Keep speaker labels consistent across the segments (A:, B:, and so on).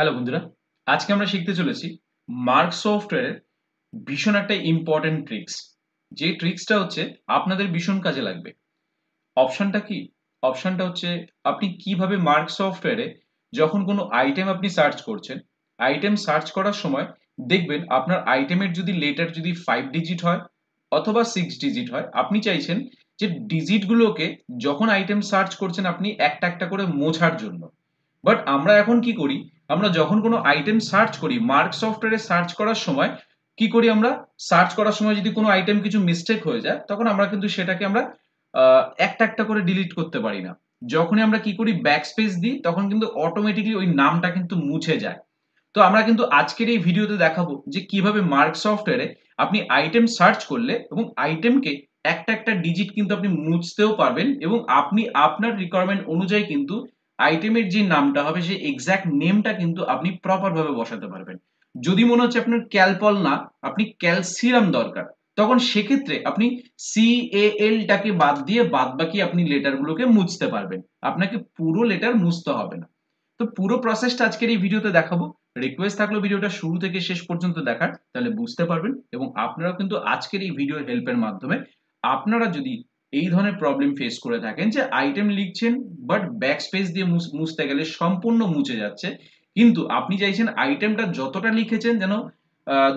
A: Hello বন্ধুরা, আজকে আমরা শিখতে চলেছি মার্ক সফটওয়্যারের ভীষণ একটা ইম্পর্টেন্ট ট্রিক্স। যে ট্রিক্সটা হচ্ছে আপনাদের ভীষণ কাজে লাগবে। অপশনটা কি? অপশনটা হচ্ছে আপনি কিভাবে মার্ক সফটওয়্যারে যখন কোনো আইটেম আপনি সার্চ করছেন, আইটেম সার্চ করার সময় দেখবেন আপনার আইটেমের যদি লেটার যদি 5 ডিজিট হয় অথবা 6 ডিজিট হয়, আপনি চাইছেন যে ডিজিট গুলোকে যখন আইটেম সার্চ করছেন আপনি একটা একটা করে মোছার জন্য। বাট আমরা এখন কি করি, আমরা যখন কোনো আইটেম সার্চ করি মার্ক সফটওয়্যারে সার্চ করার সময় কি করি, আমরা সার্চ করার সময় যদি কোনো আইটেম কিছু মিস্টেক হয়ে যায় তখন আমরা কিন্তু সেটাকে আমরা একটা একটা করে ডিলিট করতে পারি না। যখনই আমরা কি করি ব্যাক স্পেস দিই তখন কিন্তু অটোমেটিকলি ওই নামটা কিন্তু মুছে যায়। তো আমরা কিন্তু আজকের এই ভিডিওতে দেখাবো যে কিভাবে মার্ক সফটওয়্যারে আপনি আইটেম সার্চ করলে এবং আইটেমকে একটা একটা ডিজিট কিন্তু আপনি মুছতেও পারবেন এবং আপনি আপনার রিকোয়ারমেন্ট অনুযায়ী কিন্তু আইটেমের যে নামটা হবে সেই এক্সাক্ট নেমটা কিন্তু আপনি প্রপার ভাবে বসাতে পারবেন। যদি মনে হচ্ছে আপনার ক্যালপল না, আপনি ক্যালসিরাম দরকার, তখন সেক্ষেত্রে আপনি CAL টাকে বাদ দিয়ে বাদবাকি আপনি লেটারগুলোকে মুছতে পারবেন। আপনাকে পুরো লেটার মুছতে হবে না। তো পুরো প্রসেসটা আজকের এই ভিডিওতে দেখাবো। রিকোয়েস্ট থাকলো ভিডিওটা শুরু থেকে শেষ পর্যন্ত দেখার, তাহলে বুঝতে পারবেন এবং আপনারাও কিন্তু আজকের এই ভিডিওর হেল্পের মাধ্যমে আপনারা যদি এই ধরনের প্রবলেম ফেস করে থাকেন যে আইটেম লিখছেন বাট ব্যাক স্পেস দিয়ে মুছতে গেলে সম্পূর্ণ মুছে যাচ্ছে, কিন্তু আপনি চাইছেন আইটেমটা যতটা লিখেছেন যেন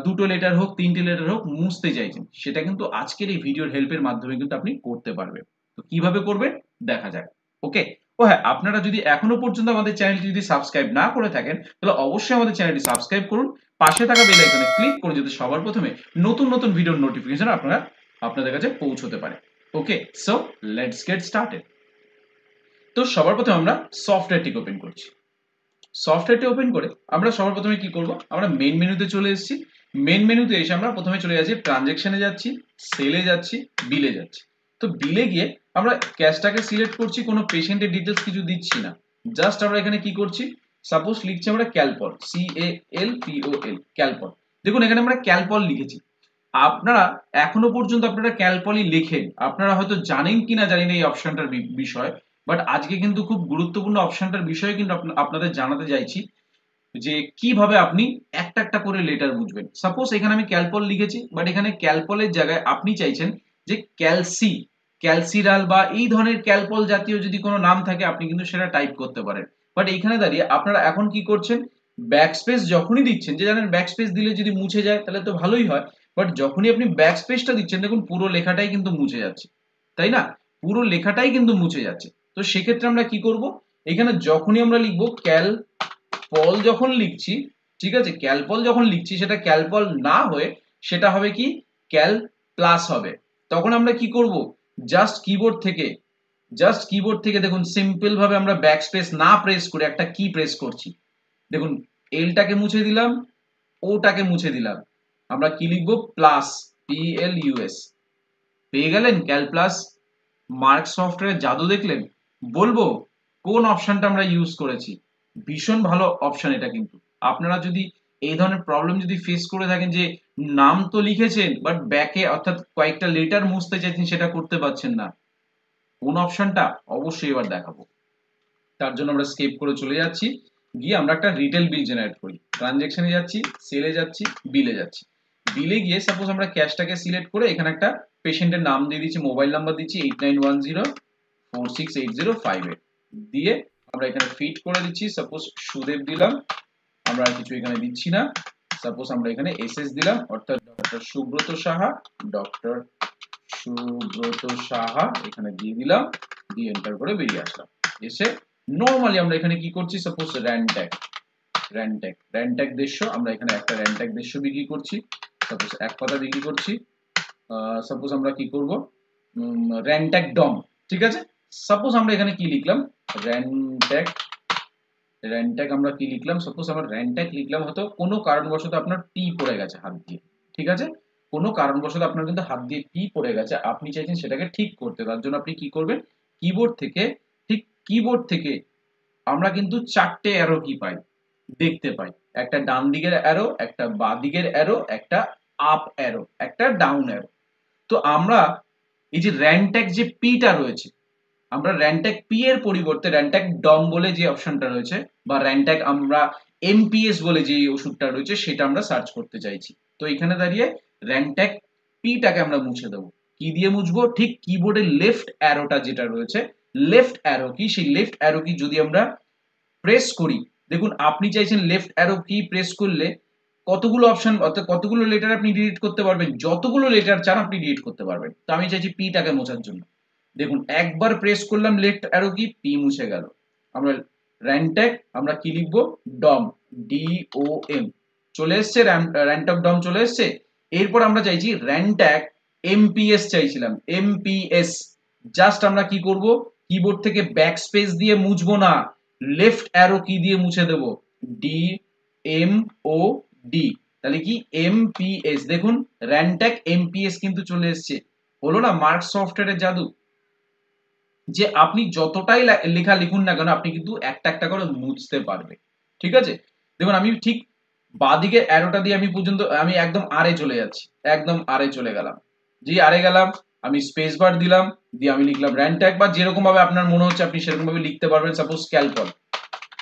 A: দুটো লেটার হোক তিনটে লেটার হোক মুছতে চাইছেন, সেটা কিন্তু আজকের এই ভিডিওর হেল্পের মাধ্যমে কিন্তু আপনি করতে পারবেন। তো কিভাবে করবেন দেখা যাক। ওকে। ও হ্যাঁ, আপনারা যদি এখনো পর্যন্ত আমাদের চ্যানেলটি যদি সাবস্ক্রাইব না করে থাকেন তাহলে অবশ্যই আমাদের চ্যানেলটি সাবস্ক্রাইব করুন, পাশে থাকা বেল আইকনে ক্লিক করুন যাতে সবার প্রথমে নতুন নতুন ভিডিওর নোটিফিকেশন আপনাদের কাছে পৌঁছতে পারে। ওকে, সো লেটস গেট স্টার্টেড। তো সবার প্রথমে আমরা সফটওয়্যারটিকে ওপেন করছি। সফটওয়্যারটি ওপেন করে আমরা সবার প্রথমে কি করব, আমরা মেইন মেনুতে চলে এসেছি। মেইন মেনুতে এসে আমরা প্রথমে চলে যাচ্ছি ট্রানজ্যাকশনে, যাচ্ছি সেলে, যাচ্ছি বিলে, যাচ্ছি। তো বিলে গিয়ে আমরা ক্যাশটাকে সিলেক্ট করছি, কোনো পেশেন্টের ডিটেলস কিছু দিচ্ছি না। জাস্ট আমরা এখানে কি করছি, সাপোজ লিখছি আমরা ক্যালপল, CALPOL, ক্যালপল। দেখুন এখানে আমরা ক্যালপল লিখেছি। আপনারা এখনো পর্যন্ত আপনারা ক্যালপলই লেখেন, আপনারা হয়তো জানেন কিনা জানি না এই অপশনটার বিষয়, বাট আজকে কিন্তু খুব গুরুত্বপূর্ণ অপশনটার বিষয়ে কিন্তু আপনাদের জানাতে চাইছি যে কিভাবে আপনি একটা একটা করে লেটার বুঝবেন। সাপোজ এখানে আমি ক্যালপল লিখেছি বাট এখানে ক্যালপলের জায়গায় আপনি চাইছেন যে ক্যালসিরাল বা এই ধরনের ক্যালপল জাতীয় যদি কোনো নাম থাকে আপনি কিন্তু সেটা টাইপ করতে পারেন। বাট এইখানে দাঁড়িয়ে আপনারা এখন কি করছেন, ব্যাকস্পেস যখনই দিচ্ছেন, যে জানেন ব্যাকস্পেস দিলে যদি মুছে যায় তাহলে তো ভালোই হয়, বাট যখনই আপনি ব্যাকস্পেসটা দিচ্ছেন দেখুন পুরো লেখাটাই কিন্তু মুছে যাচ্ছে, তাই না? পুরো লেখাটাই কিন্তু মুছে যাচ্ছে। তো সেক্ষেত্রে আমরা কি করব, এখানে যখনই আমরা লিখবো ক্যালপল যখন লিখছি, ঠিক আছে, ক্যালপল যখন লিখছি সেটা ক্যালপল না হয়ে সেটা হবে কি ক্যাল প্লাস হবে। তখন আমরা কি করব, জাস্ট কিবোর্ড থেকে দেখুন সিম্পল ভাবে আমরা ব্যাকস্পেস না প্রেস করে একটা কি প্রেস করছি। দেখুন এলটাকে মুছে দিলাম, ওটাকে মুছে দিলাম, আমরা কি লিখবো প্লাস, PLUS। পেয়ে গেলেন ক্যাল প্লাস। মার্ক সফটওয়্যার জাদু দেখলেন। বলবো কোন অপশনটা আমরা ইউজ করেছি, ভীষণ ভালো অপশন এটা। কিন্তু আপনারা যদি এই ধরনের প্রবলেম যদি ফেস করে থাকেন যে নাম তো লিখেছেন বাট ব্যাকে অর্থাৎ কয়েকটা লেটার মুছতে চাইছেন সেটা করতে পারছেন না, কোন অপশনটা অবশ্যই এবার দেখাবো। তার জন্য আমরা স্কেপ করে চলে যাচ্ছি, গিয়ে আমরা একটা রিটেল বিল জেনারেট করি। ট্রানজ্যাকশনে যাচ্ছি, সেলে যাচ্ছি, বিলে যাচ্ছি। বিলে গিয়ে সাপোজ আমরা ক্যাশটাকে সিলেক্ট করে এখানে একটা পেশেন্টের নাম দিয়ে দিচ্ছি, মোবাইল নাম্বার দিচ্ছি 8910468058 দিয়ে আমরা এখানে ফিট করে দিচ্ছি। সাপোজ সুদেব দিলাম, আমরা আর কিছু এখানে দিচ্ছি না। সাপোজ আমরা এখানে SS দিলাম, অর্থাৎ ডক্টর সুব্রত সাহা এখানে দিয়ে দিলাম, দিয়ে এন্টার করে বেরিয়ে আসলাম। এসে নরমালি আমরা এখানে কি করছি, সাপোজ র্যানট্যাক 150 আমরা এখানে একটা র্যানট্যাক 150 বিক্রি করছি, সাপোজ এক পাতা বিক্রি করছি। সাপোজ আমরা কি করব, র্যানট্যাক ডম, ঠিক আছে। সাপোজ আমরা এখানে কি লিখলাম, র্যানট্যাক র্যানট্যাক আমরা কি লিখলাম, সাপোজ আমরা র্যানট্যাক লিখলাম, হয়তো কোনো কারণবশত আপনার পি পড়ে গেছে হাত দিয়ে, ঠিক আছে, কোনো কারণবশত আপনার কিন্তু হাত দিয়ে পি পড়ে গেছে, আপনি চাইছেন সেটাকে ঠিক করতে, তার জন্য আপনি কি করবেন, কিবোর্ড থেকে, ঠিক কিবোর্ড থেকে আমরা কিন্তু চারটে অ্যারো কি পাই, দেখতে পাই। একটা ডান দিকের অ্যারো, একটা বাঁ দিকের অ্যারো, একটা আপ অ্যারো, একটা ডাউন অ্যারো। তো আমরা এই যে র্যানট্যাক যে পিটা রয়েছে, আমরা র্যানট্যাক পি এর পরিবর্তে র্যানট্যাক ডম বলে যে অপশনটা রয়েছে, বা র্যানট্যাক আমরা এমপিএস বলে যে ওষুধটা রয়েছে সেটা আমরা সার্চ করতে চাইছি। তো এখানে দাঁড়িয়ে র্যানট্যাক পিটাকে আমরা মুছে দেবো। কি দিয়ে মুছবো? ঠিক কিবোর্ডের লেফট অ্যারোটা যেটা রয়েছে, লেফট অ্যারো কি, সেই লেফট অ্যারো কি যদি আমরা প্রেস করি, দেখুন আপনি চাইছেন লেফট অ্যারো কি প্রেস করলে কতগুলো অপশন অর্থাৎ কতগুলো লেটার আপনি ডিলিট করতে পারবেন, যতগুলো লেটার চান আপনি ডিলিট করতে পারবেন। তো আমি চাইছি পিটাকে মোছার জন্য। দেখুন একবার প্রেস করলাম লেফট অ্যারো কি, পি মুছে গেল। আমরা র্যানট্যাক আমরা কি লিখবো? ডম, ডি ও এম, চলে এসছে, র্যানট্যাক ডম চলে এসছে। এরপর আমরা চাইছি র্যানট্যাক এমপিএস চাইছিলাম, এমপিএস। জাস্ট আমরা কি করব? কিবোর্ড থেকে ব্যাক স্পেস দিয়ে মুছবো না, লেফট অ্যারো কি দিয়ে মুছে দেব, ডি এম ও ডি, তাহলে কি এমপিএস। দেখুন র্যানট্যাক এমপিএস কিন্তু চলে এসছে। হলো না মার্ক সফটওয়্যারের জাদু, যে আপনি যতটাই লেখা লিখুন না কেন আপনি কিন্তু একটা একটা করে মুছতে পারবে। ঠিক আছে, দেখুন আমি ঠিক বাঁদিকের অ্যারোটা দিয়ে আমি একদম আরে চলে যাচ্ছি, একদম আরে চলে গেলাম। যে আরে গেলাম আমি স্পেস বার দিলাম, দিয়ে আমি লিখলাম র্যানট্যাক, বা যেরকম ভাবে আপনার মনে হচ্ছে আপনি সেরকম ভাবে লিখতে পারবেন। সাপোজ ক্যালপল,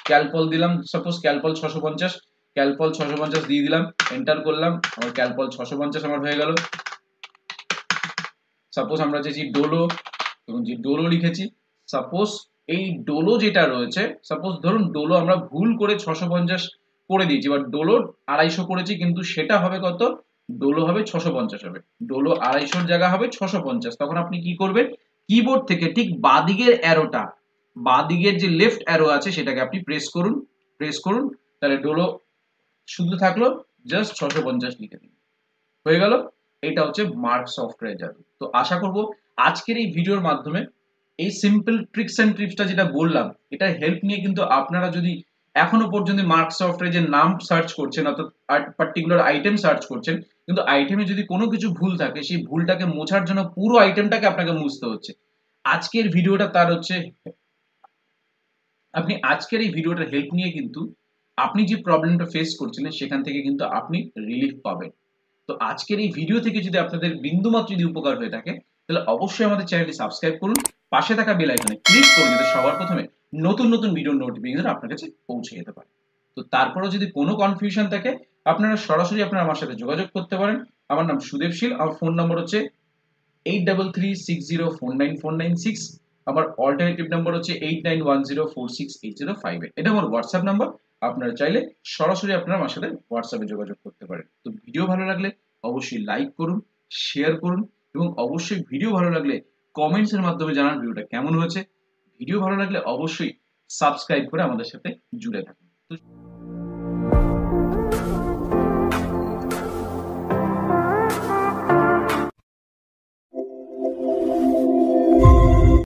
A: ক্যালপল দিলাম, সাপোজ ক্যালপল 650, ক্যালপল 650 দিয়ে দিলাম, এন্টার করলাম, আমার ক্যালপল 650 আমার হয়ে গেল। সাপোজ আমরা চাইছি ডোলো, দেখুন যে ডোলো লিখেছি। সাপোজ এই ডোলো যেটা রয়েছে, সাপোজ ধরুন ডোলো আমরা ভুল করে 650 করে দিয়েছি, বা ডোলো 250 করেছি, কিন্তু সেটা হবে কত? ডোলো হবে 650 হবে, ডোলো 250 জায়গা হবে 650। তখন আপনি কি করবেন? কিবোর্ড থেকে ঠিক বাঁদিকের অ্যারোটা, বাঁদিকের যে লেফট অ্যারো আছে সেটাকে আপনি প্রেস করুন, প্রেস করুন, তাহলে ডোলো শুধু থাকলো, জাস্ট 650 লিখে দিন, হয়ে গেল। এটা হচ্ছে মার্ক সফটওয়্যার জাদু। তো আশা করব আজকের এই ভিডিওর মাধ্যমে এই সিম্পল ট্রিক্স এন্ড টিপসটা যেটা বললাম, এটা হেল্প নিয়ে কিন্তু আপনারা যদি এখনো পর্যন্ত মার্ক সফটওয়্যার যে নাম সার্চ করছেন অর্থাৎ পার্টিকুলার আইটেম সার্চ করছেন, কিন্তু আইটেমে যদি কোনো কিছু ভুল থাকে সেই ভুলটাকে মোছার জন্য পুরো আইটেমটাকে আপনাকে মুছতে হচ্ছে। আজকের ভিডিওটা তার হচ্ছে, আপনি আজকের এই ভিডিওটার হেল্প নিয়ে কিন্তু আপনি যে প্রবলেমটা ফেস করছিলেন সেখান থেকে কিন্তু আপনি রিলিফ পাবেন। তো আজকের এই ভিডিও থেকে যদি আপনাদের বিন্দুমাত্র যদি উপকার হয়ে থাকে, তাহলে অবশ্যই আমাদের চ্যানেলটি সাবস্ক্রাইব করুন, পাশে থাকা বেল আইকনে ক্লিক করুন, যাতে সবার প্রথমে নতুন নতুন ভিডিওর নোটিফিকেশন আপনার কাছে পৌঁছে যেতে পারে। তো তারপরেও যদি কোনো কনফিউশন থাকে আপনারা সরাসরি আমার সাথে যোগাযোগ করতে পারেন। আমার নাম সুদেবশীল, আমার ফোন নম্বর হচ্ছে 8336049496। আমার অল্টারনেটিভ নাম্বার হচ্ছে 8910468058। এটা আমার হোয়াটসঅ্যাপ নাম্বার, আপনারা চাইলে সরাসরি আমার সাথে হোয়াটসঅ্যাপে যোগাযোগ করতে পারেন। তো ভিডিও ভালো লাগলে অবশ্যই লাইক করুন, শেয়ার করুন, এবং অবশ্যই ভিডিও ভালো লাগলে কমেন্টস এর মাধ্যমে জানান ভিডিওটা কেমন হয়েছে। ভিডিও ভালো লাগলে অবশ্যই সাবস্ক্রাইব করে আমাদের সাথে জুড়ে থাকুন। তো